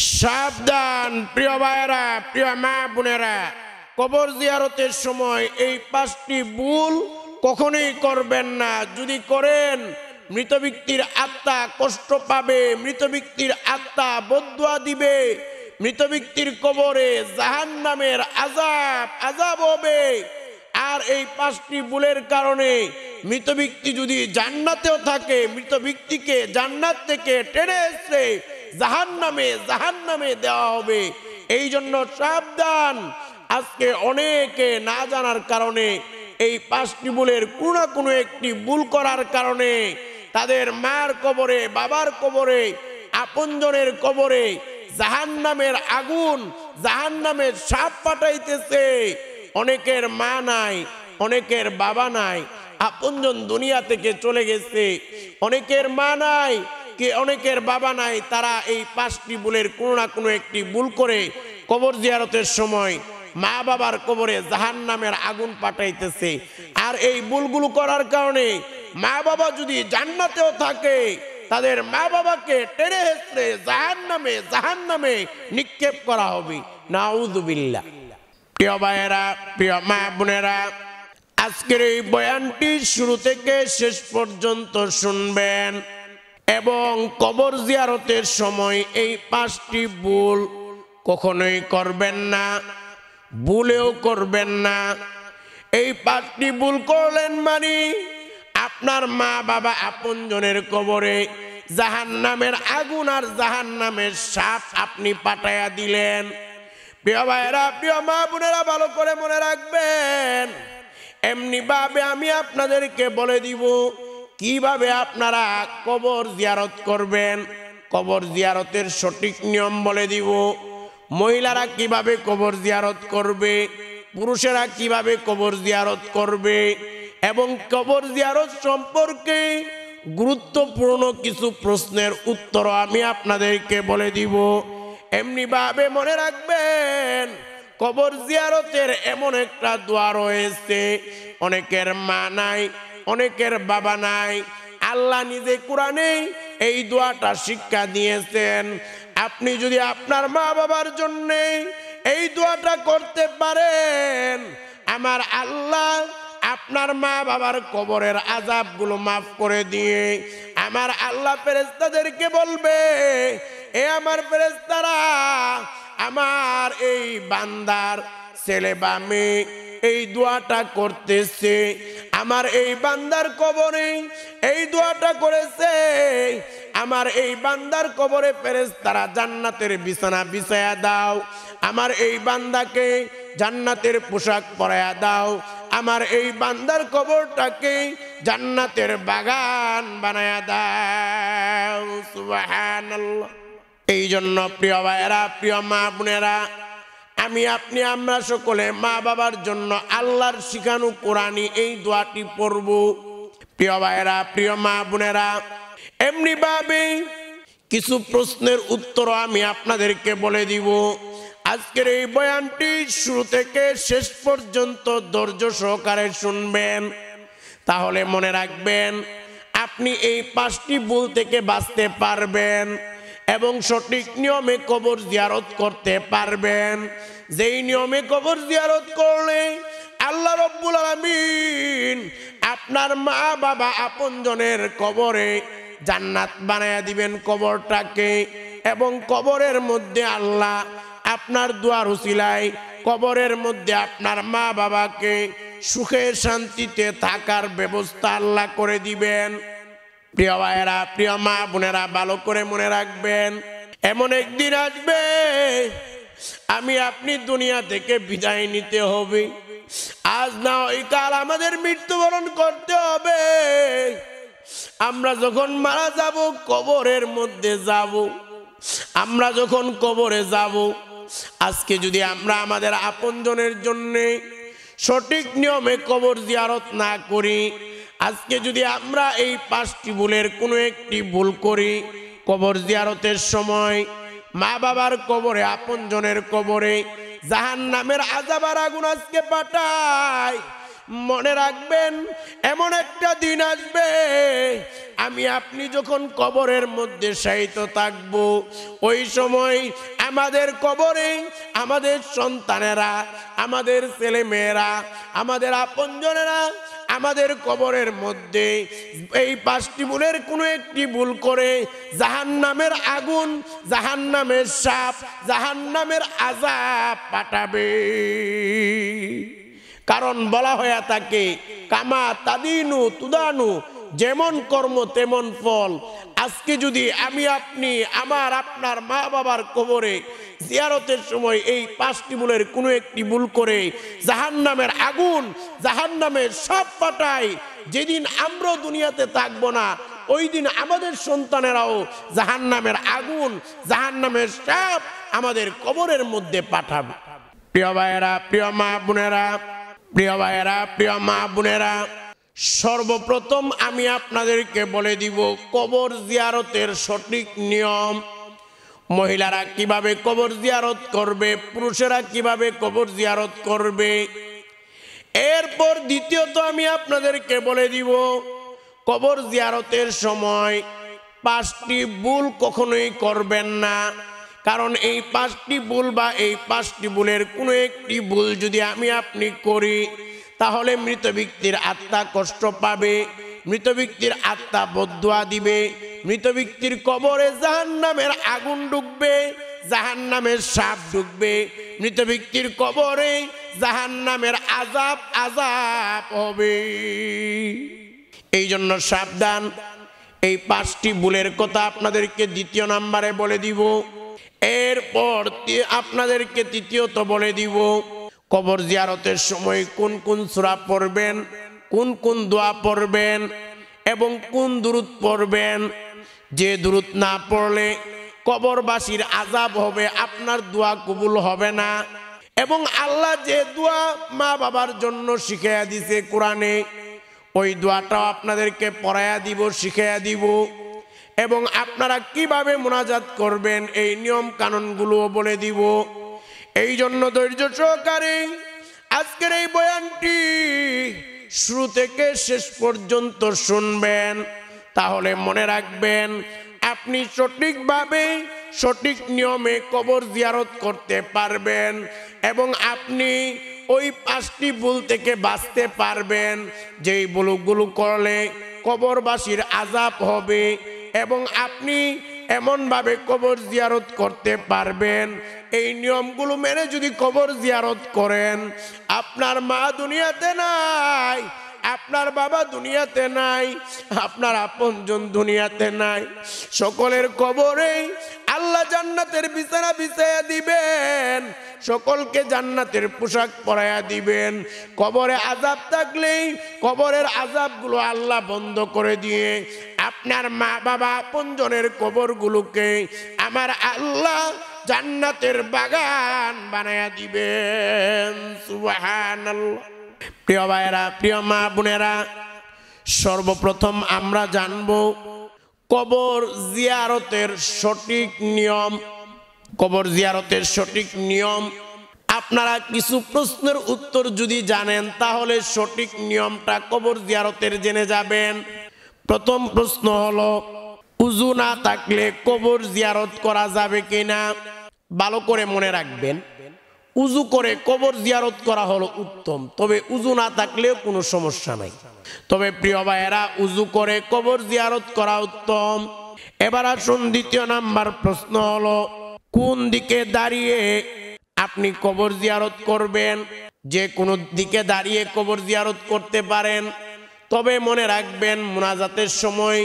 সাবধান প্রিয় ভাইয়েরা, প্রিয় মা বোনেরা, কবর জিয়ারতের সময় এই 5টি ভুল কখনোই করবেন না। যদি করেন মৃত ব্যক্তির আত্মা কষ্ট পাবে, মৃত ব্যক্তির আত্মা বদদুয়া দিবে, মৃত ব্যক্তির কবরে জাহান্নামের আযাব হবে। আর এই 5টি ভুলের কারণে মৃত ব্যক্তি যদি জান্নাতেও থাকে, মৃত ব্যক্তিকে জান্নাত থেকে টেনে এসে জাহান্নামে দেওয়া হবে। এই জন্য সাবধান। আজকে অনেকে না জানার কারণে এই 5টি ভুলের কোনো একটি ভুল করার কারণে তাদের মার কবরে, বাবার কবরে, আপনজনের কবরে জাহান্নামের আগুন, জাহান্নামের সাপ পাঠাইতেছে। অনেকের মা নাই, অনেকের বাবা নাই, আপনজন দুনিয়া থেকে চলে গেছে। অনেকের মা নাই, কে অনেকের বাবা নাই, তারা এই 5টি ভুলের কোনো একটি ভুল করে কবর জিয়ারতের সময় মা বাবার কবরে জাহান্নামের আগুন পাঠাইতেছে। আর এই ভুলগুলো করার কারণে মা বাবা যদি জান্নাতেও থাকে, তাদের মা বাবাকে টেনে হেঁচড়ে জাহান্নামে নিক্ষেপ করা হবে। নাউযুবিল্লাহ। প্রিয় ভাইয়েরা, প্রিয় মা বোনেরা, আজকের এই বয়ানটি শুরু থেকে শেষ পর্যন্ত শুনবেন এবং কবর জিয়ারতের সময় এই 5টি ভুল কখনোই করবেন না, ভুলেও করবেন না। এই 5টি ভুল করলেন মানে আপনার মা বাবা আপনজনের কবরে জাহান্নামের আগুন আর জাহান্নামের সাপ আপনি পাঠায়া দিলেন। প্রিয় ভাইয়েরা, প্রিয় মা বোনেরা, ভালো করে মনে রাখবেন। এমনি ভাবে আমি আপনাদেরকে বলে দিব কিভাবে আপনারা কবর জিয়ারত করবেন। কবর জিয়ারতের সঠিক নিয়ম বলে দিব। মহিলারা কিভাবে কবর জিয়ারত করবে, পুরুষেরা কিভাবে কবর জিয়ারত করবে, এবং কবর জিয়ারত সম্পর্কে গুরুত্বপূর্ণ কিছু প্রশ্নের উত্তর আমি আপনাদেরকে বলে দিব। এমনি ভাবে মনে রাখবেন, কবর জিয়ারতের এমন একটা দোয়া রয়েছে, অনেকের মা নাই, অনেকের বাবা নাই। আল্লাহ নিজে কোরআনে এই দোয়াটা শিক্ষা দিয়েছেন। আপনি যদি আপনার মা বাবার জন্য এই দোয়াটা করতে পারেন, আমার আল্লাহ আপনার মা বাবার কবরের আযাবগুলো মাফ করে দিয়ে আমার আল্লাহ ফেরেশতাদেরকে বলবে, এ আমার ফেরেশতারা, আমার এই বান্দার ছেলে বা মেয়ে এই দোয়াটা করতেছে, আমার এই বান্দার কবরে এই দোয়াটা করেছে, আমার এই বান্দার কবরে ফেরেশতারা জান্নাতের বিছানা বিছায়া দাও, আমার এই বান্দাকে জান্নাতের পোশাক পরায়া দাও, আমার এই বান্দার কবরটাকে জান্নাতের বাগান বানায়া দাও। সুবহানাল্লাহ। এই জন্য প্রিয় ভাইয়েরা, প্রিয় মা বোনেরা, আমি আপনি আমরা সকলে মা বাবার জন্য আল্লাহর শিখানো কোরআনি এই দোয়াটি পড়ব। প্রিয় ভাইয়েরা, প্রিয় মা বোনেরা, এমনি ভাবে কিছু প্রশ্নের উত্তর আমি আপনাদেরকে বলে দিব। আজকের এই বয়ানটি শুরু থেকে শেষ পর্যন্ত ধৈর্য সহকারে শুনবেন, তাহলে মনে রাখবেন আপনি এই 5টি ভুল থেকে বাঁচতে পারবেন এবং সঠিক নিয়মে কবর জিয়ারত করতে পারবেন। যেই নিয়মে কবর জিয়ারত করলে আল্লাহ রাব্বুল আলামিন আপনার মা বাবা আপনজনের কবরে জান্নাত বানায়া দিবেন কবরটাকে, এবং কবরের মধ্যে আল্লাহ আপনার দোয়ার উসিলায় কবরের মধ্যে আপনার মা বাবাকে সুখে শান্তিতে থাকার ব্যবস্থা আল্লাহ করে দিবেন। প্রিয় ভাইয়েরা, প্রিয় মা বোনেরা, ভালো করে মনে রাখবেন, এমন একদিন আসবে আমি আপনি দুনিয়া থেকে বিদায় নিতে হবে। আজ না হয় কাল আমাদের মৃত্যুবরণ করতে হবে। আমরা যখন মারা যাব কবরের মধ্যে যাব। আমরা যখন কবরে যাব, আজকে যদি আমরা আমাদের আপনজনের জন্য সঠিক নিয়মে কবর জিয়ারত না করি, আজকে যদি আমরা এই 5টি ভুলের কোনো একটি ভুল করি, কবর জিয়ারতের সময় মা বাবার কবরে, আপনজনের কবরে জাহান্নামের আযাব আর আগুন আজকে পাঠায়, মনে রাখবেন এমন একটা দিন আসবে আমি আপনি যখন কবরের মধ্যে শায়িত থাকব, ওই সময় আমাদের কবরে আমাদের সন্তানেরা, আমাদের ছেলে মেয়েরা, আমাদের আপনজনেরা আমাদের কবরের মধ্যে এই 5টি ভুলের কোনো একটি ভুল করে জাহান্নামের আগুন, জাহান্নামের সাপ, জাহান্নামের আযাব পাঠাবে। কারণ বলা হয়ে থাকে কামা তাদিনু তুদানু, যেমন কর্ম তেমন ফল। আজকে যদি আমি আপনি আমার আপনার মা বাবার কবরে জিয়ারতের সময় এই 5টি ভুলের কোনো একটি ভুল করে জাহান্নামের আগুন, জাহান্নামের সাপ পাঠাই, যেদিন আমরা দুনিয়াতে থাকবো না ওই দিন আমাদের সন্তানেরাও জাহান্নামের আগুন, জাহান্নামের সাপ আমাদের কবরের মধ্যে পাঠাবে। প্রিয় ভাইয়েরা, প্রিয় মা বোনেরা, প্রিয় ভাইয়েরা, প্রিয় মা বোনেরা, সর্বপ্রথম আমি আপনাদেরকে বলে দিব কবর জিয়ারতের সঠিক নিয়ম। মহিলারা কিভাবে কবর জিয়ারত করবে, পুরুষেরা কিভাবে কবর জিয়ারত করবে। এরপর দ্বিতীয়ত আমি আপনাদেরকে বলে দিব কবর জিয়ারতের সময় 5টি ভুল কখনোই করবেন না। কারণ এই 5টি ভুল বা এই 5টি ভুলের কোনো একটি ভুল যদি আমি আপনি করি তাহলে মৃত ব্যক্তির আত্মা কষ্ট পাবে, মৃত ব্যক্তির আত্মা বদদুয়া দিবে, মৃত ব্যক্তির কবরে জাহান্নামের আগুন ঢুকবে, জাহান্নামের সাপ ঢুকবে, মৃত ব্যক্তির কবরে জাহান্নামের আযাব হবে। এই জন্য সাবধান। এই 5টি ভুলের কথা আপনাদেরকে দ্বিতীয় নাম্বারে বলে দিব। এরপর আপনাদেরকে তৃতীয়ত বলে দিব কবর জিয়ারতের সময় কোন কোন সূরা পড়বেন, কোন কোন দোয়া পড়বেন এবং কোন দুরূদ পড়বেন। যে দুরূদ না পড়লে কবরবাসীর আযাব হবে, আপনার দোয়া কবুল হবে না। এবং আল্লাহ যে দোয়া মা বাবার জন্য শিখাইয়া দিয়েছে কোরআনে, ওই দোয়াটাও আপনাদেরকে পড়াইয়া দিব, শিখাইয়া দিব। এবং আপনারা কিভাবে মুনাজাত করবেন এই নিয়ম কানুনগুলো বলে দিব। এই জন্য ধৈর্য সহকারে আজকের এই বয়ানটি শুরু থেকে শেষ পর্যন্ত শুনবেন, তাহলে মনে রাখবেন আপনি সঠিকভাবে সঠিক নিয়মে কবর জিয়ারত করতে পারবেন এবং আপনি ওই 5টি ভুল থেকে বাঁচতে পারবেন যেই ভুলগুলো করলে কবরবাসীর আযাব হবে। এবং আপনি এমনভাবে কবর জিয়ারত করতে পারবেন, এই নিয়মগুলো মেনে যদি কবর জিয়ারত করেন, আপনার মা দুনিয়াতে নাই, আপনার বাবা দুনিয়াতে নাই, আপনার আপনজন দুনিয়াতে নাই, সকলের কবরে আল্লাহ জান্নাতের বিছানা বিছাইয়া দিবেন, সকলকে জান্নাতের পোশাক পরাইয়া দিবেন। কবরে আযাব থাকলেই কবরের আযাবগুলো আল্লাহ বন্ধ করে দিয়ে আপনার মা বাবা আপনজনের কবরগুলোকে আমার আল্লাহ জান্নাতের বাগান বানায়া দিবেন। সুবহানাল্লাহ। প্রিয় ভাইয়েরা, প্রিয় মা বোনেরা, সর্বপ্রথম আমরা জানব কবর জিয়ারতের সঠিক নিয়ম। কবর জিয়ারতের সঠিক নিয়ম আপনারা কিছু প্রশ্নের উত্তর যদি জানেন তাহলে সঠিক নিয়মটা কবর জিয়ারতের জেনে যাবেন। প্রথম প্রশ্ন হলো উযু না থাকলে কবর জিয়ারত করা যাবে কিনা। ভালো করে মনে রাখবেন, উযু করে কবর জিয়ারত করা হলো উত্তম, তবে উযু না থাকলেও কোনো সমস্যা নাই। তবে প্রিয় ভাইয়েরা, উযু করে কবর জিয়ারত করা উত্তম। এবার আসুন দ্বিতীয় নাম্বার প্রশ্ন হলো কোন দিকে দাঁড়িয়ে আপনি কবর জিয়ারত করবেন। যে কোনো দিকে দাঁড়িয়ে কবর জিয়ারত করতে পারেন, তবে মনে রাখবেন মুনাজাতের সময়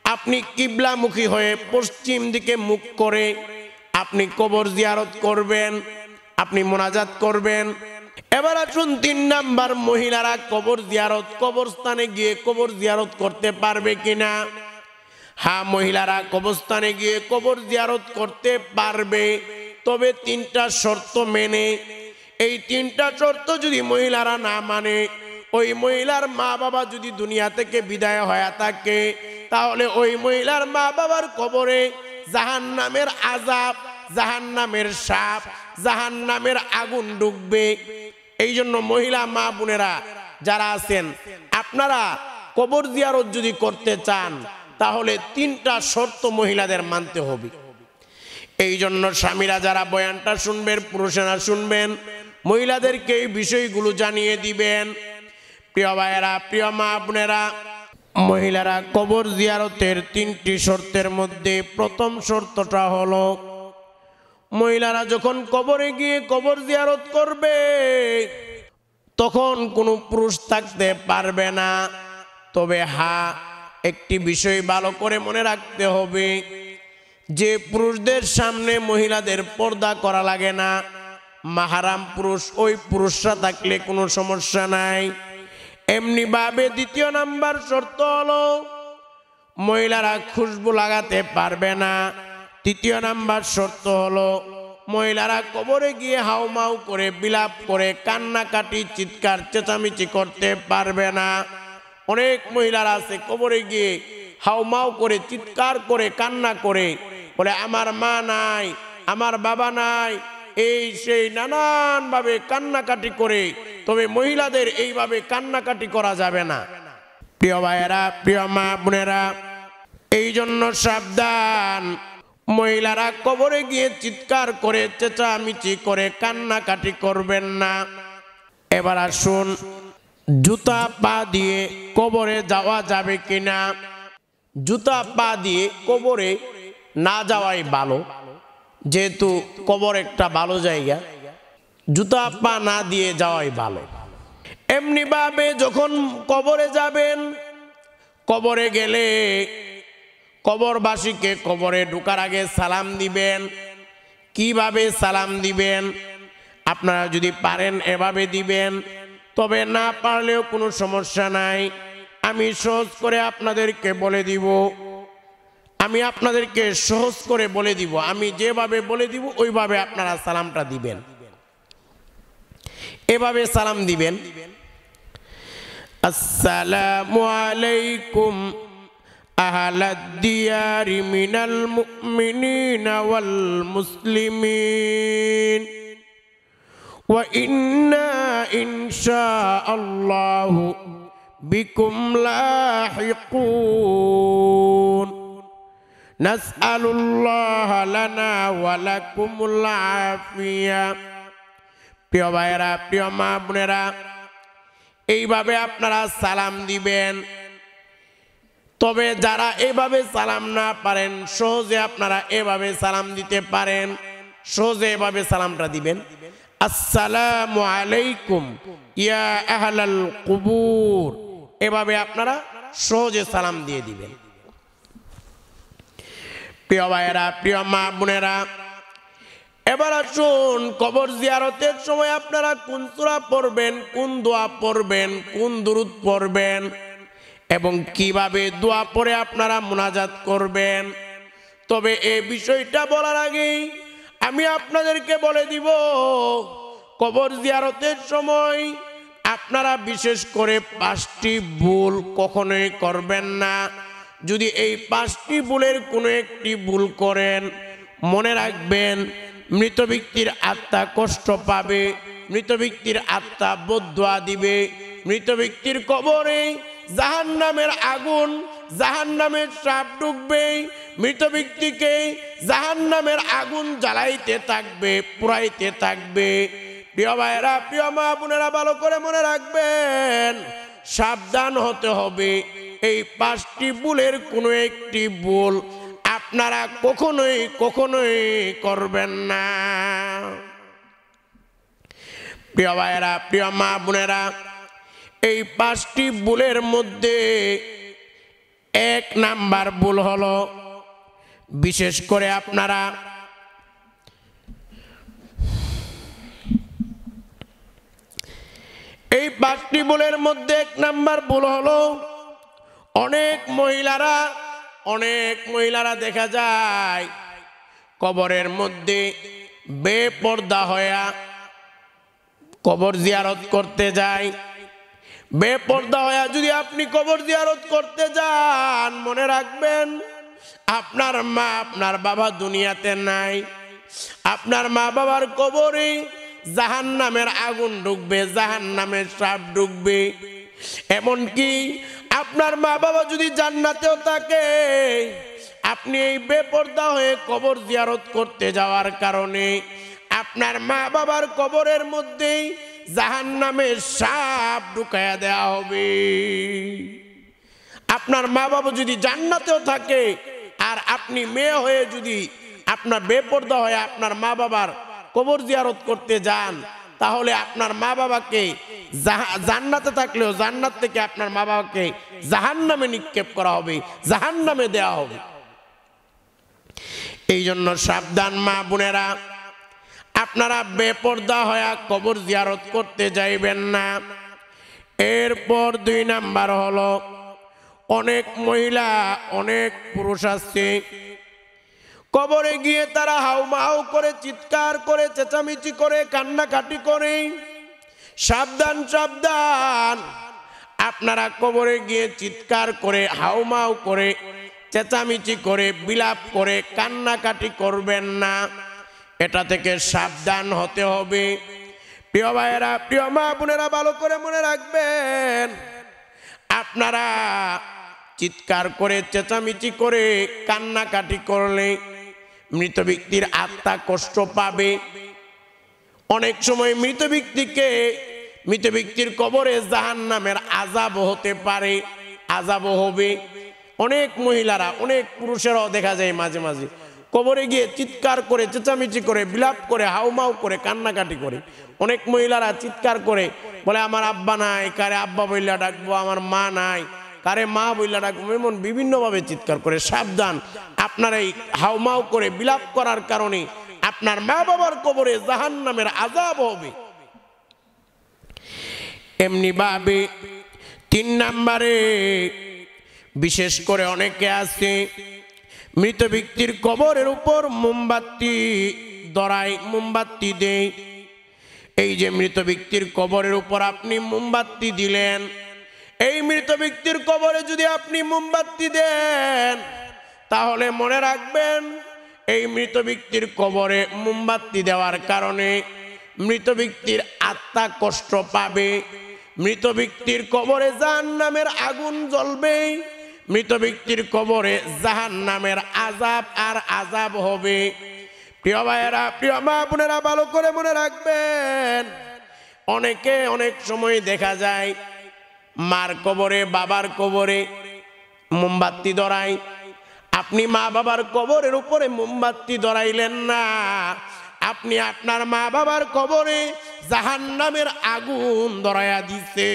আপনি কিবলামুখী হয়ে পশ্চিম দিকে মুখ করে আপনি কবর জিয়ারত করবেন, আপনি মুনাজাত করবেন। এবার আসুন 3 নাম্বার, মহিলারা কবর জিয়ারত কবরস্থানে গিয়ে কবর জিয়ারত করতে পারবে কিনা। হ্যাঁ, মহিলারা কবরস্থানে গিয়ে কবর জিয়ারত করতে পারবে, তবে 3টা শর্ত মেনে। এই 3টা শর্ত যদি মহিলারা না মানে, ওই মহিলার মা বাবা যদি দুনিয়া থেকে বিদায় হয়ে থাকে, তাহলে ওই মহিলার মা বাবার কবরে জাহান্নামের আযাব, জাহান্নামের সাপ, জাহান্নামের আগুন ঢুকবে। এই জন্য মহিলা মা বোনেরা যারা আছেন আপনারা কবর জিয়ারত যদি করতে চান তাহলে 3টা শর্ত মহিলাদের মানতে হবে। এই জন্য স্বামীরা যারা বয়ানটা শুনবেন, পুরুষেরা শুনবেন, মহিলাদেরকে এই বিষয়গুলো জানিয়ে দিবেন। প্রিয় ভাইয়েরা, প্রিয় মা বোনেরা, মহিলারা কবর জিয়ারতের 3টি শর্তের মধ্যে প্রথম শর্তটা হলো মহিলারা যখন কবরে গিয়ে কবর জিয়ারত করবে তখন কোনো পুরুষ থাকতে পারবে না। তবে একটি বিষয় ভালো করে মনে রাখতে হবে যে পুরুষদের সামনে মহিলাদের পর্দা করা লাগে না। মাহারাম পুরুষ ওই পুরুষরা থাকলে কোনো সমস্যা নাই। এমনি ভাবে 2 নাম্বার শর্ত হলো মহিলারা খুশবু লাগাতে পারবে না। 3 নাম্বার শর্ত হলো মহিলারা কবরে গিয়ে হাউমাউ করে বিলাপ করে কান্নাকাটি চিৎকার চেঁচামেচি করতে পারবে না। অনেক মহিলারা আছে কবরে গিয়ে হাউমাউ করে চিৎকার করে কান্না করে বলে আমার মা নাই, আমার বাবা নাই, এই সেই নানান ভাবে কান্নাকাটি করে। তবে মহিলাদের এইভাবে কান্নাকাটি করা যাবে না। প্রিয় ভাইয়েরা, প্রিয় মা বোনেরা, এই জন্য সাবধান, মহিলারা কবরে গিয়ে চিৎকার করে চেঁচামেচি করে কান্নাকাটি করবেন না। এবার আসুন, জুতা পা দিয়ে কবরে যাওয়া যাবে কিনা? জুতা পা দিয়ে কবরে না যাওয়াই ভালো, যেহেতু কবর একটা ভালো জায়গা, জুতা পা না দিয়ে যাওয়াই ভালো। এমনি ভাবে যখন কবরে যাবেন, কবরে গেলে কবরবাসীকে কবরে ঢোকার আগে সালাম দিবেন। কিভাবে সালাম দিবেন? আপনারা যদি পারেন এভাবে দিবেন, তবে না পারলেও কোনো সমস্যা নাই। আমি সহজ করে আপনাদেরকে বলে দিব, আমি আপনাদেরকে সহজ করে বলে দিব। আমি যেভাবে বলে দিব ওইভাবে আপনারা সালামটা দিবেন। এভাবে সালাম দিবেন, আসসালামু আলাইকুম আহলাদ দিয়ারি মিনাল মুমিনিনা ওয়াল মুসলিমিন ওয়া ইন্না ইনশাআল্লাহু বিকুম লাহিকুন নাসআলুল্লাহ লানা ওয়া লাকুমুল আফিয়া। প্রিয় ভাইয়েরা, প্রিয় মা বোনেরা, এইভাবে আপনারা সালাম দিবেন। তবে যারা এভাবে সালাম না পারেন, সহজে আপনারা এভাবে সালাম দিতে পারেন। সহজে এভাবে সালামটা দিবেন, আসসালামু আলাইকুম ইয়া আহলাল কুবুর। এভাবে আপনারা সহজে সালাম দিয়ে দিবেন। প্রিয় ভাইয়েরা, প্রিয় মা বোনেরা, এবার আসুন, কবর জিয়ারতের সময় আপনারা কোন সূরা পড়বেন, কোন দোয়া পড়বেন, কোন দুরূদ পড়বেন এবং কিভাবে দোয়া পড়ে আপনারা মুনাজাত করবেন। তবে এই বিষয়টা বলার আগেই আমি আপনাদেরকে বলে দিব, কবর জিয়ারতের সময় আপনারা বিশেষ করে 5টি ভুল কখনোই করবেন না। যদি এই 5টি ভুলের কোনো একটি ভুল করেন, মনে রাখবেন মৃত ব্যক্তির আত্মা কষ্ট পাবে, মৃত ব্যক্তির আত্মা বদদুয়া দিবে, মৃত ব্যক্তির কবরে জাহান্নামের আগুন, জাহান্নামের সাপ ঢুকবে, মৃত ব্যক্তিকে জাহান্নামের আগুন জ্বালাইতে থাকবে, পুরাইতে থাকবে। প্রিয় ভাইয়েরা, প্রিয় মা বোনেরা, ভালো করে মনে রাখবেন, সাবধান হতে হবে। এই 5টি ভুলের কোনো একটি ভুল আপনারা কখনোই কখনোই করবেন না। প্রিয় ভাইয়েরা, প্রিয় মা বোনেরা, এই 5টি ভুলের মধ্যে 1 নাম্বার ভুল হলো, বিশেষ করে আপনারা এই 5টি ভুলের মধ্যে 1 নাম্বার ভুল হলো, অনেক মহিলারা দেখা যায় কবরের মধ্যে বেপর্দা হয়ে কবর জিয়ারত করতে যায়। বেপর্দা হয়ে যদি আপনি কবর জিয়ারত করতে যান, মনে রাখবেন আপনার মা আপনার বাবা দুনিয়াতে নাই। আপনার মা বাবার কবরে জাহান্নামের আগুন ঢুকবে, জাহান্নামের সাপ ঢুকবে। এমনকি আপনার মা বাবা যদি জান্নাতেও থাকে, আপনি এই বেপরদা হয়ে কবর জিয়ারত করতে যাওয়ার কারণে আপনার মা বাবার কবরের মধ্যেই জাহান্নামের সাপ ঢুকায়া দেয়া হবে। আপনার মা বাবা যদি জান্নাতেও থাকে আর আপনি মেয়ে হয়ে যদি আপনার বেপরদা হয়ে আপনার মা বাবার কবর জিয়ারত করতে যান, তাহলে আপনার মা বাবাকে জান্নাতে থাকলেও জান্নাত থেকে আপনার মা বাবাকে জাহান্নামে নিক্ষেপ করা হবে, জাহান্নামে দেওয়া হবে। এই জন্য সাবধান মা বোনেরা, আপনারা বেপরদা হয়ে কবর জিয়ারত করতে যাইবেন না। এরপর 2 নাম্বার হলো, অনেক মহিলা অনেক পুরুষ আছে কবরে গিয়ে তারা হাউমাউ করে, চিৎকার করে, চেঁচামেচি করে, কান্নাকাটি করে। সাবধান সাবধান, আপনারা কবরে গিয়ে চিৎকার করে, হাউমাউ করে, চেঁচামেচি করে, বিলাপ করে, কান্নাকাটি করবেন না। এটা থেকে সাবধান হতে হবে। প্রিয় ভাইয়েরা, প্রিয় মা বোনেরা, ভালো করে মনে রাখবেন, আপনারা চিৎকার করে, চেঁচামেচি করে, কান্নাকাটি করলে মৃত ব্যক্তির আত্মা কষ্ট পাবে। অনেক সময় মৃত ব্যক্তির কবরে জাহান্নামের আযাব হতে পারে, আযাব হবে। অনেক মহিলারা, অনেক পুরুষেরাও দেখা যায় মাঝে মাঝে কবরে গিয়ে চিৎকার করে, চেঁচামেচি করে, বিলাপ করে, হাউমাউ করে, কান্নাকাটি করে। অনেক মহিলারা চিৎকার করে বলে, আমার আব্বা নাই, কারে আব্বা বইলা ডাকবো, আমার মা নাই, কারে মা বইলা ডাকবো, এমন বিভিন্নভাবে চিৎকার করে। সাবধান, আপনার এই হাউমাউ করে বিলাপ করার কারণে আপনার মা বাবার কবরে জাহান্নামের আযাব হবে। এমনি ভাবে 3 নাম্বারে, বিশেষ করে অনেকে আছে মৃত ব্যক্তির কবরের উপর মোমবাতি ধরায়, মোমবাতি দেয়। এই যে মৃত ব্যক্তির কবরের উপর আপনি মোমবাতি দিলেন, এই মৃত ব্যক্তির কবরে যদি আপনি মোমবাতি দেন, তাহলে মনে রাখবেন এই মৃত ব্যক্তির কবরে মোমবাতি দেওয়ার কারণে মৃত ব্যক্তির আত্মা কষ্ট পাবে। মৃত ব্যক্তির কবরে জাহান্নামের আগুন জ্বলবে, মৃত ব্যক্তির কবরে জাহান্নামের আযাব আর আযাব হবে। প্রিয় ভাইয়েরা, প্রিয় মা বোনেরা, ভালো করে মনে রাখবেন, অনেকে অনেক সময় দেখা যায় মার কবরে, বাবার কবরে মোমবাতি ধরায়। আপনি মা বাবার কবরের উপরে মোমবাতি ধরাইলেন না, আপনি আপনার মা বাবার কবরে জাহান্নামের আগুন ধরায়া দিছে।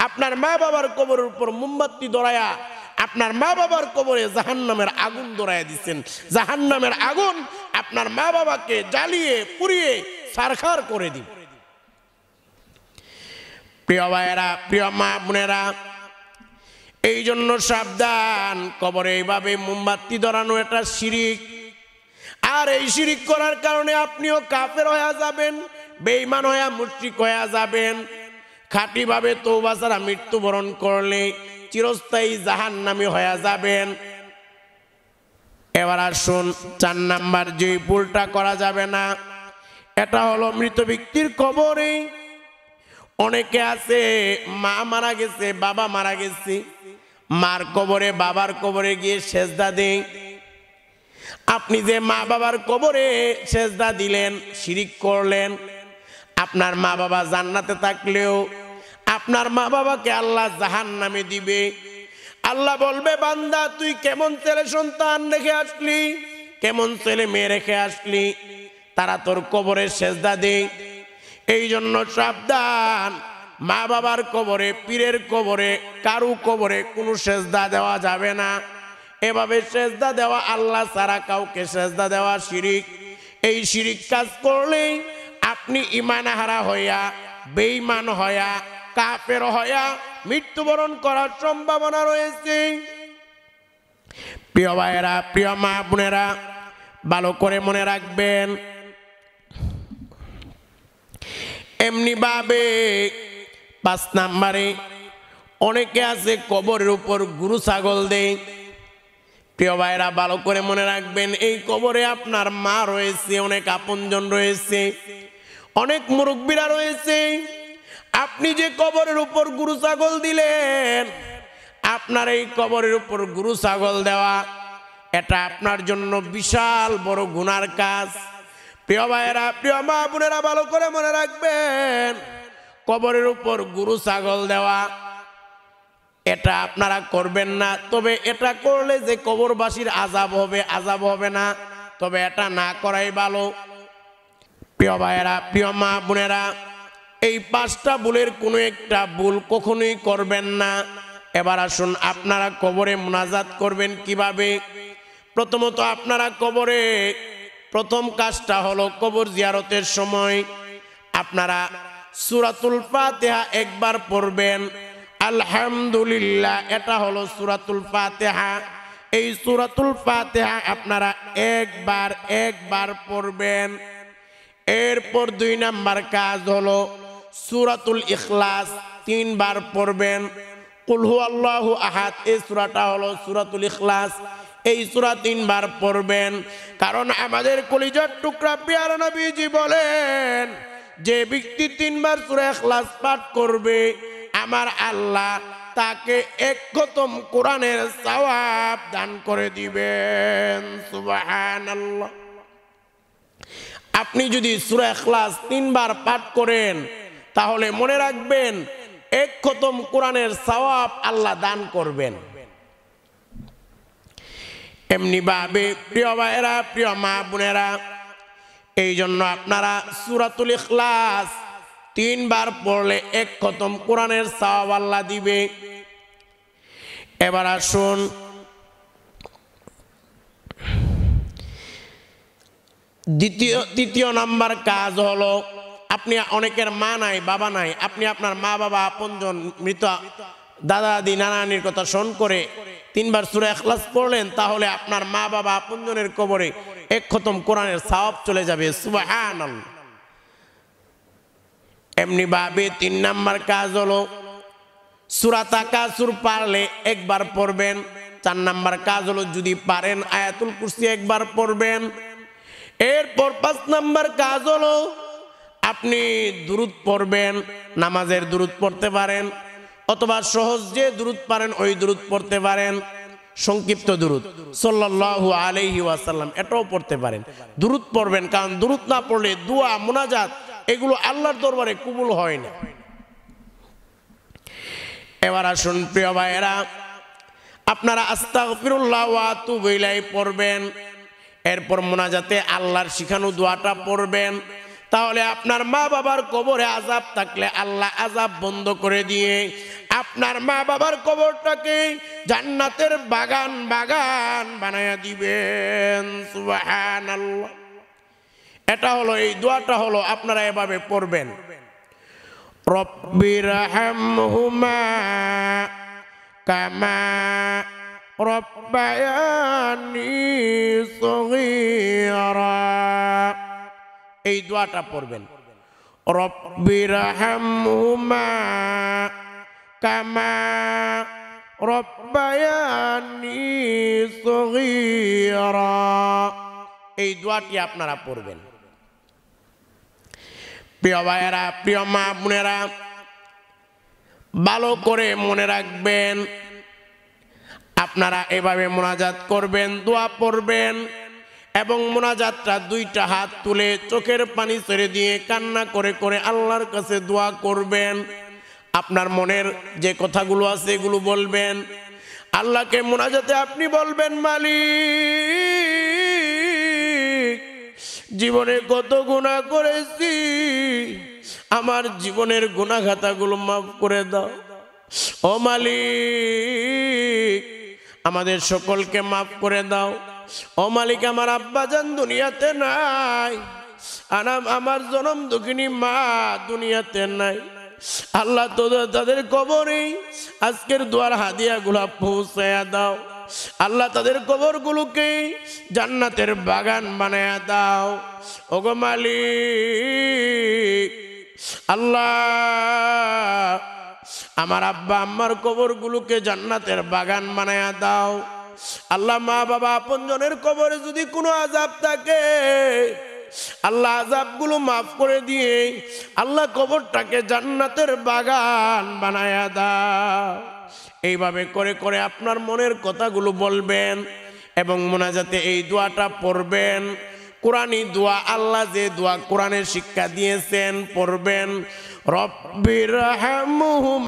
আপনার মা বাবার কবরের উপর মোমবাতি ধরায়া আপনার মা বাবার কবরে জাহান্নামের আগুন ধরায়া দিচ্ছেন। জাহান্নামের আগুন আপনার মা বাবাকে জ্বালিয়ে পুড়িয়ে ছারখার করে দিবে। প্রিয় ভাইয়েরা, প্রিয় মা বোনেরা, এই জন্য সাবধান, কবরে এইভাবে মোমবাতি ধরানো এটা শিরিক। আর এই শিরিক করার কারণে আপনিও কাফের হয়ে যাবেন, বেঈমান হয়ে, মুশরিক হয়ে যাবেন। খাঁটিভাবে তওবা ছাড়া মৃত্যুবরণ করলে চিরস্থায়ী জাহান্নামী হয়ে যাবেন। এবার আসুন 4 নাম্বার যে ভুলটা করা যাবে না, এটা হলো মৃত ব্যক্তির কবরে অনেকে আছে মা মারা গেছে, বাবা মারা গেছে, মার কবরে, বাবার কবরে গিয়ে সেজদা দেয়। আপনি যে মা বাবার কবরে সেজদা দিলেন, শিরিক করলেন। আপনার মা বাবা জান্নাতে থাকলেও আপনার মা বাবাকে আল্লাহ জাহান্নামে দিবে। আল্লাহ বলবে, বান্দা তুই কেমন ছেলে সন্তান রেখে আসলি, কেমন ছেলে মেয়ে রেখে আসলি, তারা তোর কবরে সেজদা দেয়। এই জন্য সাবধান, মা বাবার কবরে, পীরের কবরে, কারু কবরে কোনো সেজদা দেওয়া যাবে না। এভাবে সেজদা দেওয়া, আল্লাহ ছাড়া কাউকে সেজদা দেওয়া শিরিক। এই শিরিক কাজ করলেই আপনি ঈমানহারা হইয়া, বেঈমান হইয়া, কাফের হইয়া মৃত্যুবরণ করার সম্ভাবনা রয়েছে। প্রিয় ভাইয়েরা, প্রিয় মা বোনেরা, ভালো করে মনে রাখবেন, এমনি ভাবে 5 নাম্বারে অনেকে আছে কবরের উপর গরু ছাগল দেয়। প্রিয় ভাইরা, ভালো করে মনে রাখবেন, এই কবরে আপনার মা রয়েছে, অনেক আপনজন রয়েছে, অনেক মুরব্বীরা রয়েছে। আপনি যে কবরের উপর গরু ছাগল দিলেন, আপনার এই কবরের উপর গরু ছাগল দেওয়া, এটা আপনার জন্য বিশাল বড় গুনার কাজ। প্রিয় ভাইয়েরা, প্রিয় মা বোনেরা, ভালো করে মনে রাখবেন, কবরের উপর গরু ছাগল দেওয়া এটা আপনারা করবেন না। তবে এটা করলে যে কবরবাসীর আযাব হবে, আযাব হবে না, তবে এটা না করাই ভালো। প্রিয় ভাইয়েরা, প্রিয় মা বোনেরা, এই 5টা ভুলের কোনো একটা ভুল কখনোই করবেন না। এবার আসুন, আপনারা কবরে মুনাজাত করবেন কিভাবে। প্রথমত আপনারা কবরে, প্রথম কাজটা হলো কবর জিয়ারতের সময় আপনারা সূরাতুল ফাতিহা একবার পড়বেন। আলহামদুলিল্লাহ, এটা হলো সূরাতুল ফাতিহা। এই সূরাতুল ফাতিহা আপনারা একবার পড়বেন। এরপর 2 নাম্বার কাজ হলো সূরাতুল ইখলাস 3 বার পড়বেন। কুল হুয়াল্লাহু আহাদ, এই সূরাটা হলো সূরাতুল ইখলাস, এই সূরা 3 বার পড়বেন। কারণ আমাদের কলিজার টুকরা প্যারা নবীজি বলেন, যে ব্যক্তি 3 বার সূরা ইখলাস পাঠ করবে, আমার আল্লাহ তাকে 1 খতম কোরআনের সওয়াব দান করে দিবেন। সুবহানাল্লাহ। আপনি যদি সূরা ইখলাস 3 বার পাঠ করেন, তাহলে মনে রাখবেন 1 খতম কোরআনের সওয়াব আল্লাহ দান করবেন। এমনি ভাবে প্রিয় ভাইয়েরা, প্রিয় মা বোনেরা, এই জন্য আপনারা সূরাতুল ইখলাস 3 বার পড়লে 1 খতম কোরআনের সওয়াব আল্লাহ দিবে। এবার আসুন, দ্বিতীয় নাম্বার কাজ হলো, আপনি অনেকের মা নাই, বাবা নাই, আপনি আপনার মা বাবা আপনজন মৃত দাদা দাদি নানা নানির কথা স্মরণ করে 3 বার সূরা ইখলাস পড়লেন, তাহলে আপনার মা বাবা আপনজনের কবরে 1 খতম কোরআনের সওয়াব চলে যাবে। সুবহানাল্লাহ। এমনি ভাবে 3 নাম্বার কাজ হলো সূরা তাকাসুর পারলে 1 বার পড়বেন। 4 নাম্বার কাজ হলো যদি পারেন আয়াতুল কুরসি 1 বার পড়বেন। এরপর 5 নাম্বার কাজ হলো আপনি দুরূদ পড়বেন। নামাজের দুরূদ পড়তে পারেন, অথবা সহজ যে দুরূদ পারেন ওই দুরূদ পড়তে পারেন। সংক্ষিপ্ত দুরূদ সাল্লাল্লাহু আলাইহি ওয়াসাল্লাম এটাও পড়তে পারেন। দুরূদ পড়বেন, কারণ দুরূদ না পড়লে দোয়া মুনাজাত এগুলো আল্লাহর দরবারে কবুল হয় না। এবার আসুন প্রিয় ভাইয়েরা, আপনারা আস্তাগফিরুল্লাহ ওয়া আতুবু ইলাইহি পড়বেন। এরপর মুনাজাতে আল্লাহর শিখানো দোয়াটা পড়বেন। তাহলে আপনার মা বাবার কবরে আযাব থাকলে আল্লাহ আযাব বন্ধ করে দিয়ে আপনার মা বাবার কবরটাকে জান্নাতের বাগান বানায়া দিবেন। সুবহানাল্লাহ। এটা হলো, এই দোয়াটা হলো আপনারা এভাবে পড়বেন। রব্বিরহামহুমা কামা রব্বায়ানি সগীরা, এই দোয়াটা পড়বেন। রব্বিরহামহুমা কামা রব্বায়ানি সগীরা, এই দোয়াটি আপনারা পড়বেন। প্রিয় ভাইয়েরা, প্রিয় মা বোনেরা, ভালো করে মনে রাখবেন, আপনারা এভাবে মুনাজাত করবেন, দোয়া পড়বেন এবং মুনাজাতটা 2টা হাত তুলে চোখের পানি ছেড়ে দিয়ে কান্না করে করে আল্লাহর কাছে দোয়া করবেন। আপনার মনের যে কথাগুলো আছে এগুলো বলবেন। আল্লাহকে মুনাজাতে আপনি বলবেন, মালিক, জীবনে কত গুনাহ করেছি, আমার জীবনের গুনাহ খাতাগুলো মাফ করে দাও। ও মালিক, আমাদের সকলকে মাফ করে দাও। ও মালিক, আমার আব্বাজান দুনিয়াতে নাই, আমার জনম দুঃখিনী মা দুনিয়াতে নাই। আল্লাহ তাদের কবরে আজকের দোয়ার হাদিয়াগুলা পৌঁছায়া দাও। আল্লাহ তাদের কবরগুলোকে জান্নাতের বাগান বানায়া দাও। ওগো মালিক, আল্লাহ আমার আব্বা আম্মার কবরগুলোকে জান্নাতের বাগান বানায়া দাও। আল্লাহ মা বাবা আপনজনের কবরে যদি কোনো আযাব থাকে, আল্লাহ আযাবগুলো মাফ করে দিয়ে আল্লাহ কবরটাকে জান্নাতের বাগান বানায়া দাও। এইভাবে করে করে আপনার মনের কথাগুলো বলবেন এবং মোনাজাতে এই দোয়াটা পড়বেন। কোরআনী দোয়া, আল্লাহ যে দোয়া কোরআনের শিক্ষা দিয়েছেন পড়বেন। রব্বিরহামহুম